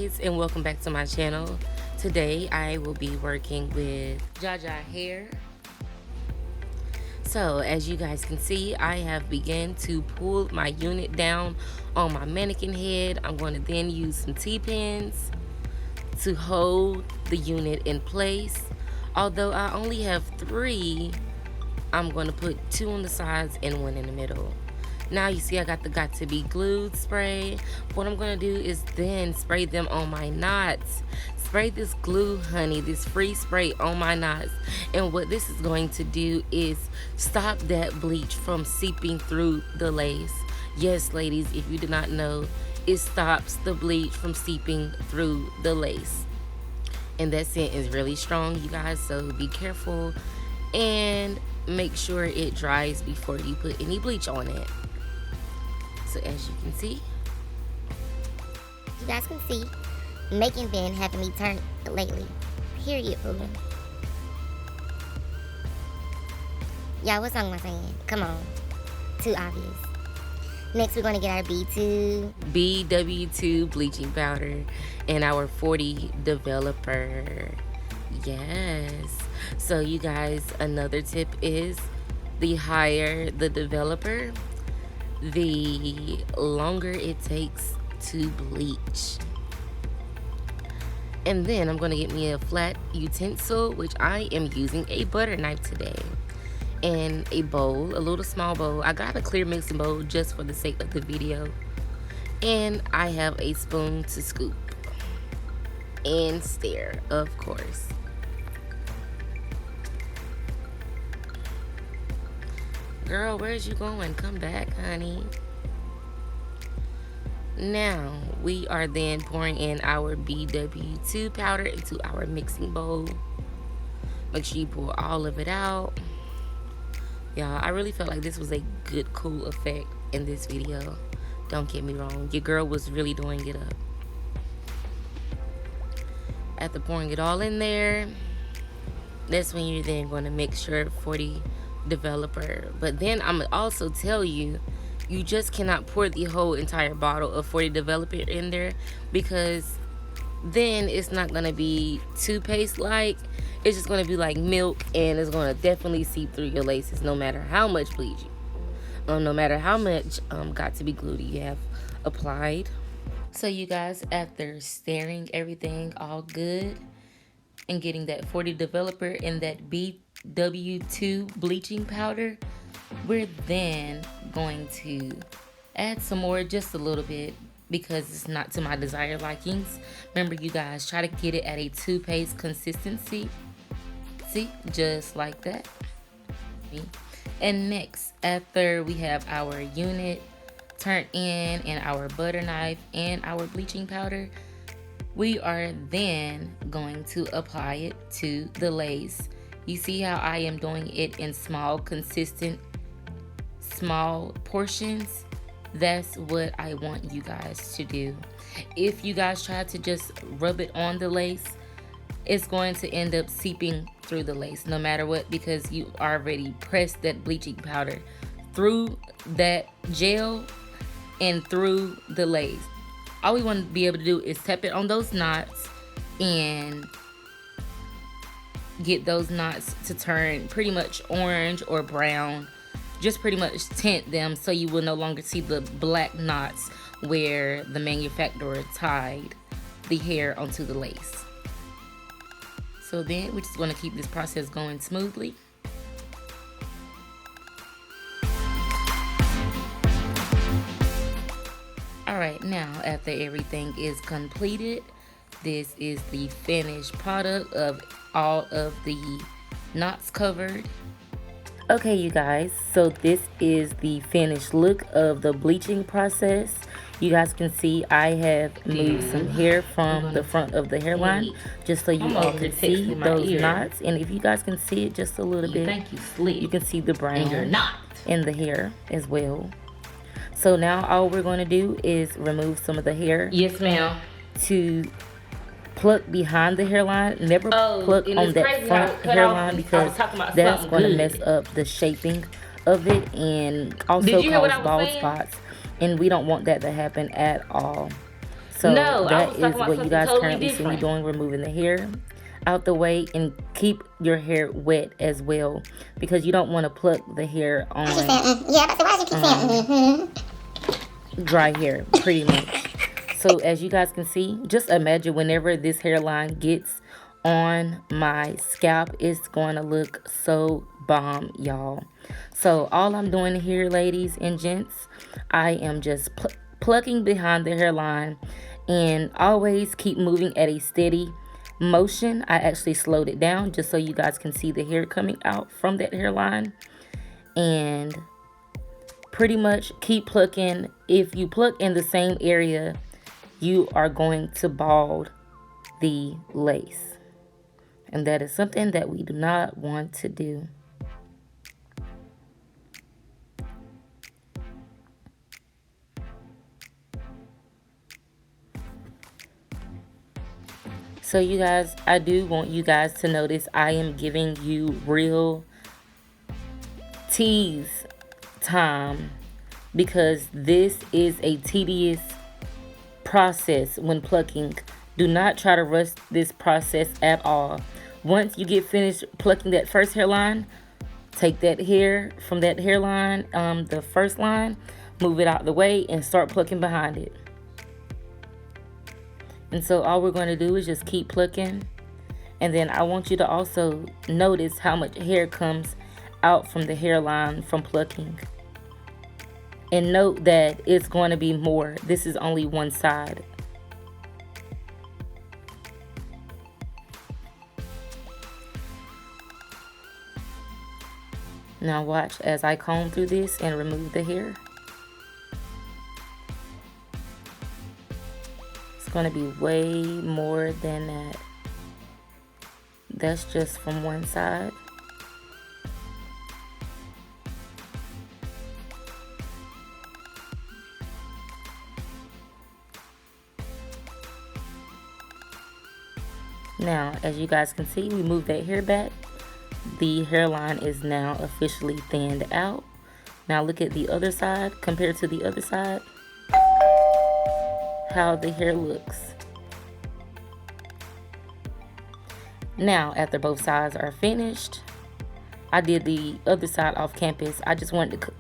guys, and welcome back to my channel. Today I will be working with Jaja hair. So as you guys can see, I have begun to pull my unit down on my mannequin head. I'm going to then use some T-pins to hold the unit in place. Although I only have 3, I'm going to put 2 on the sides and 1 in the middle. Now you see I got the Got To Be Glued spray. What I'm going to do is then spray them on my knots. Spray this glue, honey, this free spray on my knots. And what this is going to do is stop that bleach from seeping through the lace. Yes, ladies, if you did not know, it stops the bleach from seeping through the lace. And that scent is really strong, you guys, so be careful and make sure it dries before you put any bleach on it. So as you can see, you guys can see, making been having me turn lately. Period, boo. Y'all, what song am I singing? Come on. Too obvious. Next, we're going to get our BW2 bleaching powder and our 40 developer. Yes. So you guys, another tip is the higher the developer, the longer it takes to bleach. And then I'm going to get me a flat utensil, which I am using a butter knife today, and a bowl, a little small bowl. I got a clear mixing bowl just for the sake of the video, and I have a spoon to scoop and stir, of course. Girl, where's you going? Come back, honey. Now, we are then pouring in our BW2 powder into our mixing bowl. Make sure you pour all of it out. Y'all, I really felt like this was a good, cool effect in this video. Don't get me wrong. Your girl was really doing it up. After pouring it all in there, that's when you're then going to mix your 40 developer. But then I'm gonna also tell you, you just cannot pour the whole entire bottle of 40 developer in there, because then it's not gonna be toothpaste like. It's just gonna be like milk, and it's gonna definitely seep through your laces no matter how much bleach no matter how much Got To Be Glued you have applied. So you guys, after stirring everything all good and getting that 40 developer and that BW2 bleaching powder, we're then going to add some more, just a little bit, because it's not to my desired likings. Remember, you guys, try to get it at a toothpaste consistency. See, just like that. And next, after we have our unit turned in and our butter knife and our bleaching powder, we are then going to apply it to the lace. You see how I am doing it in small, consistent, small portions? That's what I want you guys to do. If you guys try to just rub it on the lace, it's going to end up seeping through the lace no matter what, because you already pressed that bleaching powder through that gel and through the lace. All we want to be able to do is tap it on those knots and get those knots to turn pretty much orange or brown. Just pretty much tint them so you will no longer see the black knots where the manufacturer tied the hair onto the lace. So then we're just going to keep this process going smoothly. Alright, now after everything is completed, this is the finished product of all of the knots covered. Okay, you guys, so this is the finished look of the bleaching process. You guys can see I have moved some hair from the front of the hairline just so you all can see those knots. And if you guys can see it just a little bit, you can see the brown in the hair as well. So now all we're going to do is remove some of the hair. Yes, ma'am. To pluck behind the hairline. Never pluck on that front hairline, because that's going to mess up the shaping of it and also cause bald spots. And we don't want that to happen at all. So that is what you guys currently see me doing, removing the hair out the way, and keep your hair wet as well, because you don't want to pluck the hair on dry hair, pretty much. So as you guys can see, just imagine whenever this hairline gets on my scalp, it's going to look so bomb, y'all. So all I'm doing here, ladies and gents, I am just plucking behind the hairline, and always keep moving at a steady motion. I actually slowed it down just so you guys can see the hair coming out from that hairline, and pretty much keep plucking. If you pluck in the same area, you are going to bald the lace, and that is something that we do not want to do. So you guys, I do want you guys to notice I am giving you real tease time, because this is a tedious process when plucking. Do not try to rush this process at all. Once you get finished plucking that first hairline, take that hair from that hairline, the first line, move it out the way, and start plucking behind it. And so all we're going to do is just keep plucking. And then I want you to also notice how much hair comes out from the hairline from plucking. And note that it's going to be more. This is only one side. Now watch as I comb through this and remove the hair. Going to be way more than that. That's just from one side. Now, as you guys can see, we moved that hair back. The hairline is now officially thinned out. Now look at the other side compared to the other side. How the hair looks. Now, after both sides are finished, I did the other side off campus. I just wanted to,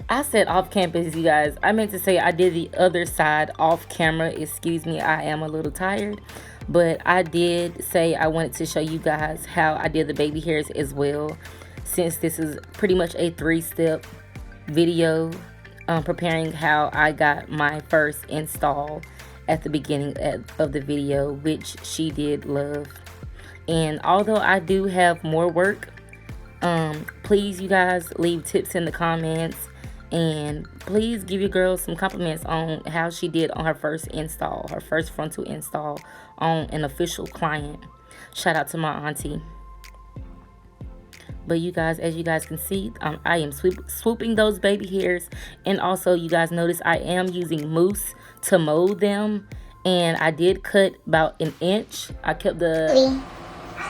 I said off campus, you guys. I meant to say I did the other side off camera. Excuse me, I am a little tired. But I did say I wanted to show you guys how I did the baby hairs as well, since this is pretty much a 3-step video. Preparing how I got my first install at the beginning of the video, which she did love. And although I do have more work, please, you guys, leave tips in the comments, and please give your girl some compliments on how she did on her first install, her first frontal install on an official client. Shout out to my auntie. But you guys, as you guys can see, I am swooping those baby hairs. And also, you guys notice I am using mousse to mold them. And I did cut about an inch. I kept the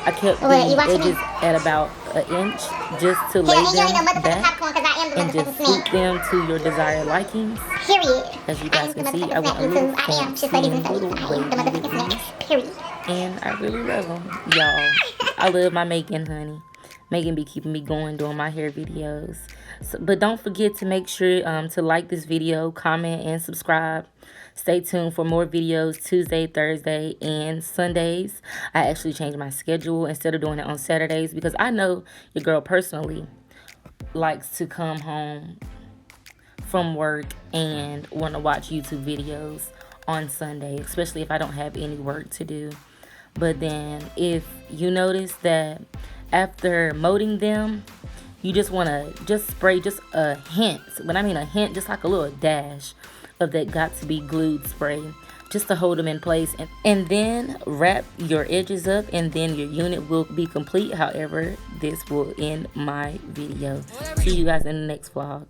edges at about an inch just to lay them back and just swoop them to your desired likings. As you guys can see, I went a little fancy and little wavy, and I really love them, y'all. I love my Megan, honey. Megan be keeping me going doing my hair videos. So, but don't forget to make sure to like this video, comment, and subscribe. Stay tuned for more videos Tuesday, Thursday, and Sundays. I actually changed my schedule instead of doing it on Saturdays, because I know your girl personally likes to come home from work and want to watch YouTube videos on Sunday, especially if I don't have any work to do. But then if you notice that after molding them, you just want to just spray just a hint. When I mean a hint, just like a little dash of that got to be glued spray, just to hold them in place, and then wrap your edges up, and then your unit will be complete. However, this will end my video. See you guys in the next vlog.